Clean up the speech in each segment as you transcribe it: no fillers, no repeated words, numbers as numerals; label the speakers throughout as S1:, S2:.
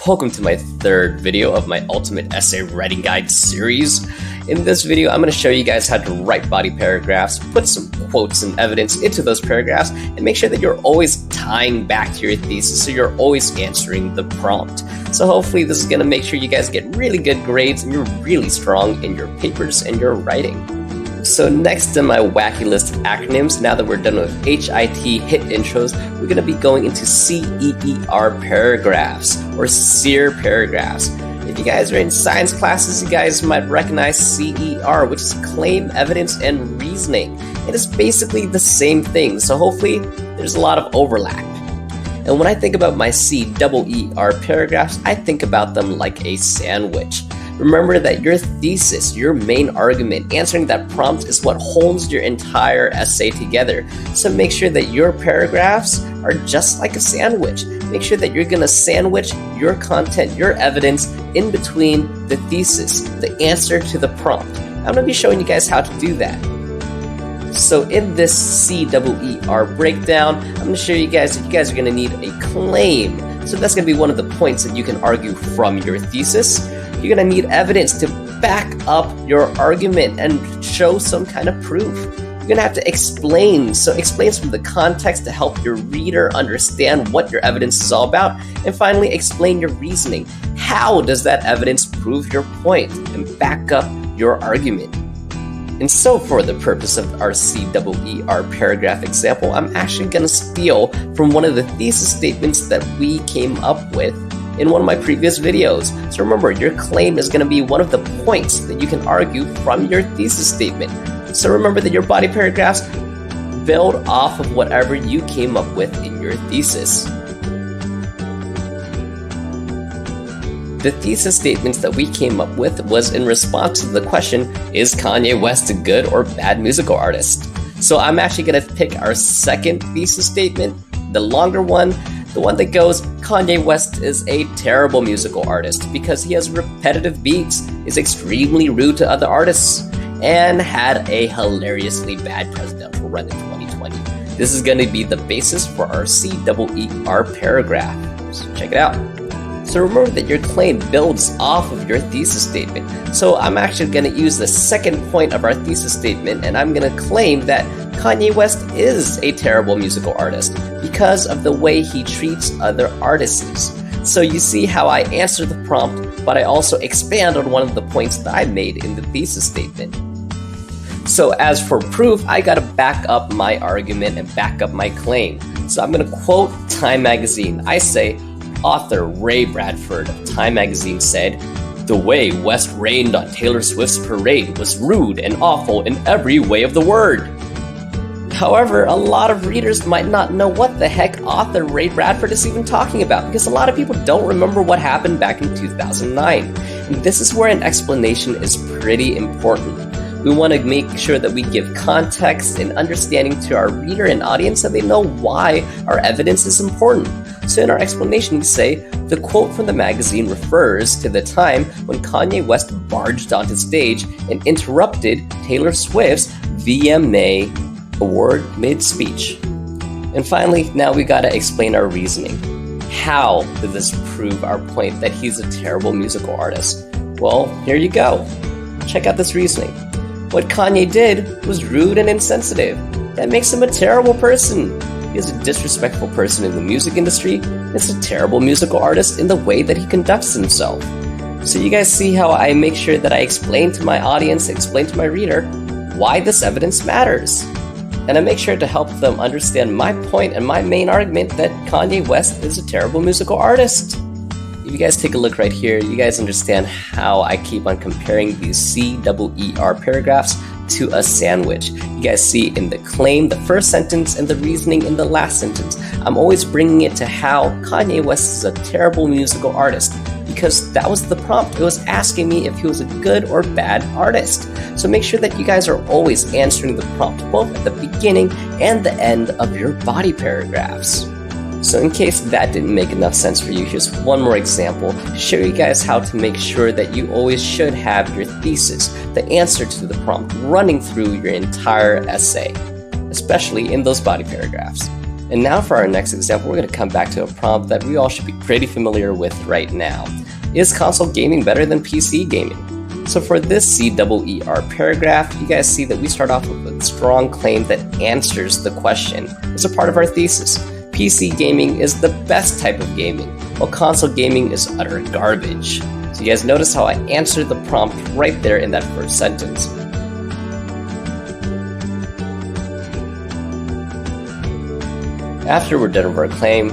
S1: Welcome to my third video of my Ultimate Essay Writing Guide series. In this video, I'm going to show you guys how to write body paragraphs, put some quotes and evidence into those paragraphs, and make sure that you're always tying back to your thesis, so you're always answering the prompt. So hopefully this is going to make sure you guys get really good grades and you're really strong in your papers and your writing. So next in my wacky list of acronyms, now that we're done with HIT, hit intros, we're going to be going into CEER paragraphs, or CEER paragraphs. If you guys are in science classes, you guys might recognize CER, which is claim, evidence, and reasoning. It is basically the same thing, so hopefully there's a lot of overlap. And when I think about my CEER paragraphs, I think about them like a sandwich. Remember that your thesis, your main argument, answering that prompt is what holds your entire essay together. So make sure that your paragraphs are just like a sandwich. Make sure that you're going to sandwich your content, your evidence, in between the thesis, the answer to the prompt. I'm going to be showing you guys how to do that. So in this CEER breakdown, I'm going to show you guys that you guys are going to need a claim. So that's going to be one of the points that you can argue from your thesis. You're going to need evidence to back up your argument and show some kind of proof. You're going to have to explain. So explain some of the context to help your reader understand what your evidence is all about. And finally, explain your reasoning. How does that evidence prove your point and back up your argument? And so for the purpose of our CEER paragraph example, I'm actually going to steal from one of the thesis statements that we came up with in one of my previous videos. So remember, your claim is going to be one of the points that you can argue from your thesis statement. So remember that your body paragraphs build off of whatever you came up with in your thesis. The thesis statements that we came up with was in response to the question, is Kanye West a good or bad musical artist? So I'm actually going to pick our second thesis statement, the longer one, the one that goes, Kanye West is a terrible musical artist because he has repetitive beats, is extremely rude to other artists, and had a hilariously bad presidential run in 2020. This is going to be the basis for our CEER paragraph. So check it out. So remember that your claim builds off of your thesis statement. So I'm actually going to use the second point of our thesis statement, and I'm going to claim that Kanye West is a terrible musical artist because of the way he treats other artists. So you see how I answer the prompt, but I also expand on one of the points that I made in the thesis statement. So as for proof, I gotta back up my argument and back up my claim. So I'm gonna quote Time Magazine. I say, author Ray Bradford of Time Magazine said, "The way West rained on Taylor Swift's parade was rude and awful in every way of the word." However, a lot of readers might not know what the heck author Ray Bradford is even talking about, because a lot of people don't remember what happened back in 2009. And this is where an explanation is pretty important. We want to make sure that we give context and understanding to our reader and audience so they know why our evidence is important. So in our explanation, we say, the quote from the magazine refers to the time when Kanye West barged onto stage and interrupted Taylor Swift's VMA award mid-speech. And finally, now we gotta explain our reasoning. How does this prove our point that he's a terrible musical artist? Well, here you go. Check out this reasoning. What Kanye did was rude and insensitive. That makes him a terrible person. He's a disrespectful person in the music industry. It's a terrible musical artist in the way that he conducts himself. So you guys see how I make sure that I explain to my audience, explain to my reader, why this evidence matters. And I make sure to help them understand my point and my main argument that Kanye West is a terrible musical artist. If you guys take a look right here, you guys understand how I keep on comparing these CEER paragraphs to a sandwich. You guys see in the claim, the first sentence, and the reasoning in the last sentence. I'm always bringing it to how Kanye West is a terrible musical artist, because that was the prompt. It was asking me if he was a good or bad artist. So make sure that you guys are always answering the prompt, both at the beginning and the end of your body paragraphs. So in case that didn't make enough sense for you, here's one more example to show you guys how to make sure that you always should have your thesis, the answer to the prompt, running through your entire essay, especially in those body paragraphs. And now for our next example, we're going to come back to a prompt that we all should be pretty familiar with right now. Is console gaming better than PC gaming? So for this CEER paragraph, you guys see that we start off with a strong claim that answers the question as a part of our thesis. PC gaming is the best type of gaming, while console gaming is utter garbage. So you guys notice how I answered the prompt right there in that first sentence. After we're done with our claim,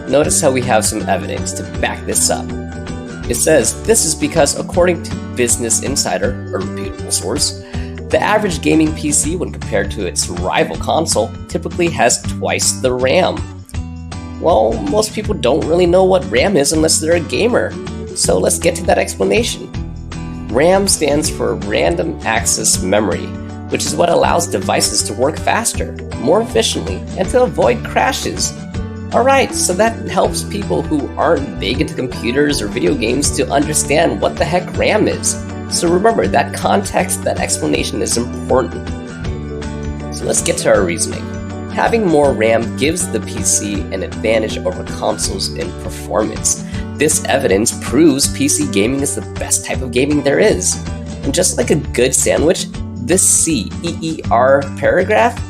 S1: notice how we have some evidence to back this up. It says, this is because according to Business Insider, a reputable source, the average gaming PC when compared to its rival console typically has twice the RAM. Well, most people don't really know what RAM is unless they're a gamer, so let's get to that explanation. RAM stands for Random Access Memory, which is what allows devices to work faster, more efficiently, and to avoid crashes. Alright, so that helps people who aren't big into computers or video games to understand what the heck RAM is. So remember, that context, that explanation is important. So let's get to our reasoning. Having more RAM gives the PC an advantage over consoles in performance. This evidence proves PC gaming is the best type of gaming there is. And just like a good sandwich, this CEER paragraph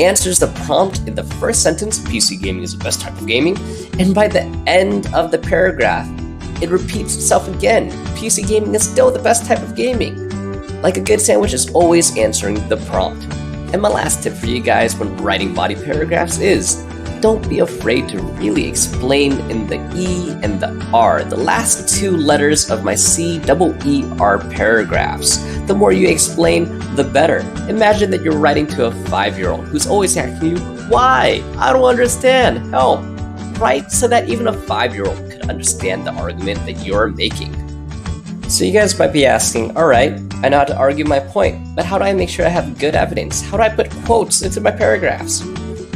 S1: answers the prompt in the first sentence, PC gaming is the best type of gaming, and by the end of the paragraph, it repeats itself again. PC gaming is still the best type of gaming. Like a good sandwich is always answering the prompt. And my last tip for you guys when writing body paragraphs is, don't be afraid to really explain in the E and the R, the last two letters of my CEER paragraphs. The more you explain, the better. Imagine that you're writing to a 5-year-old who's always asking you, why? I don't understand, help. Right? So that even a 5-year-old could understand the argument that you're making. So you guys might be asking, alright, I know how to argue my point, but how do I make sure I have good evidence? How do I put quotes into my paragraphs?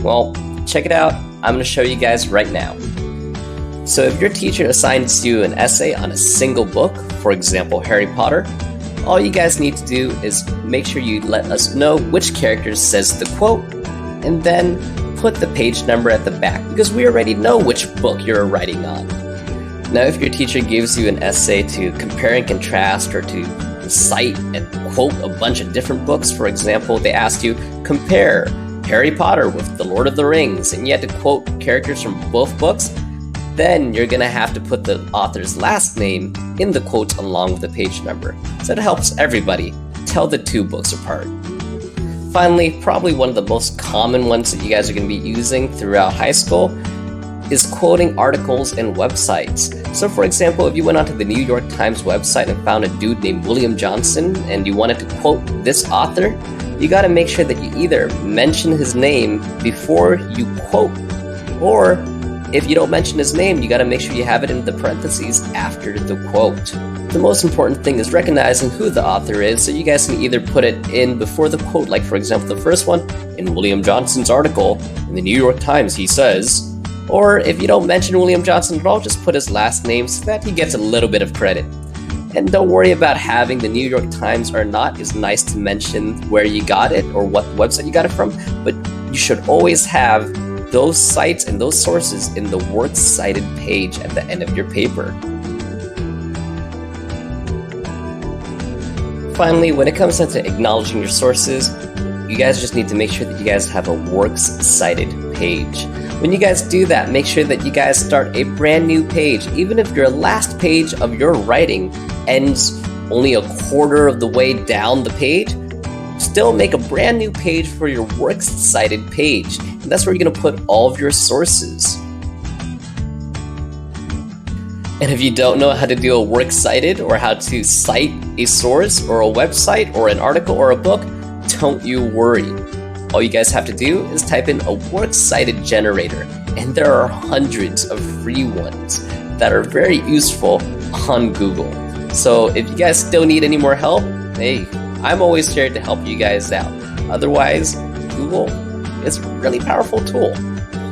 S1: Well, check it out. I'm going to show you guys right now. So if your teacher assigns you an essay on a single book, for example, Harry Potter, all you guys need to do is make sure you let us know which character says the quote, and then put the page number at the back, because we already know which book you're writing on. Now, if your teacher gives you an essay to compare and contrast or to cite and quote a bunch of different books, for example, they asked you, compare Harry Potter with The Lord of the Rings, and you had to quote characters from both books, then you're going to have to put the author's last name in the quotes along with the page number. So it helps everybody tell the two books apart. Finally, probably one of the most common ones that you guys are going to be using throughout high school is quoting articles and websites. So for example, if you went onto the New York Times website and found a dude named William Johnson and you wanted to quote this author, you got to make sure that you either mention his name before you quote, or if you don't mention his name, you got to make sure you have it in the parentheses after the quote. The most important thing is recognizing who the author is, so you guys can either put it in before the quote, like for example the first one, in William Johnson's article in the New York Times he says, or if you don't mention William Johnson at all, just put his last name so that he gets a little bit of credit. And don't worry about having the New York Times or not. It's nice to mention where you got it or what website you got it from, but you should always have those sites and those sources in the Works Cited page at the end of your paper. Finally, when it comes down to acknowledging your sources, you guys just need to make sure that you guys have a Works Cited page. When you guys do that, make sure that you guys start a brand new page. Even if your last page of your writing ends only a quarter of the way down the page, still make a brand new page for your Works Cited page. And that's where you're going to put all of your sources. And if you don't know how to do a Works Cited or how to cite a source or a website or an article or a book, don't you worry. All you guys have to do is type in a Works Cited generator, and there are hundreds of free ones that are very useful on Google. So if you guys still need any more help, hey, I'm always here to help you guys out. Otherwise, Google is a really powerful tool.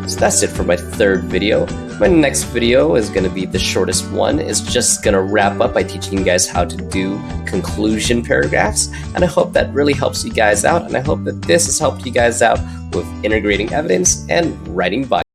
S1: So that's it for my third video. My next video is going to be the shortest one. It's just going to wrap up by teaching you guys how to do conclusion paragraphs. And I hope that really helps you guys out. And I hope that this has helped you guys out with integrating evidence and writing bias.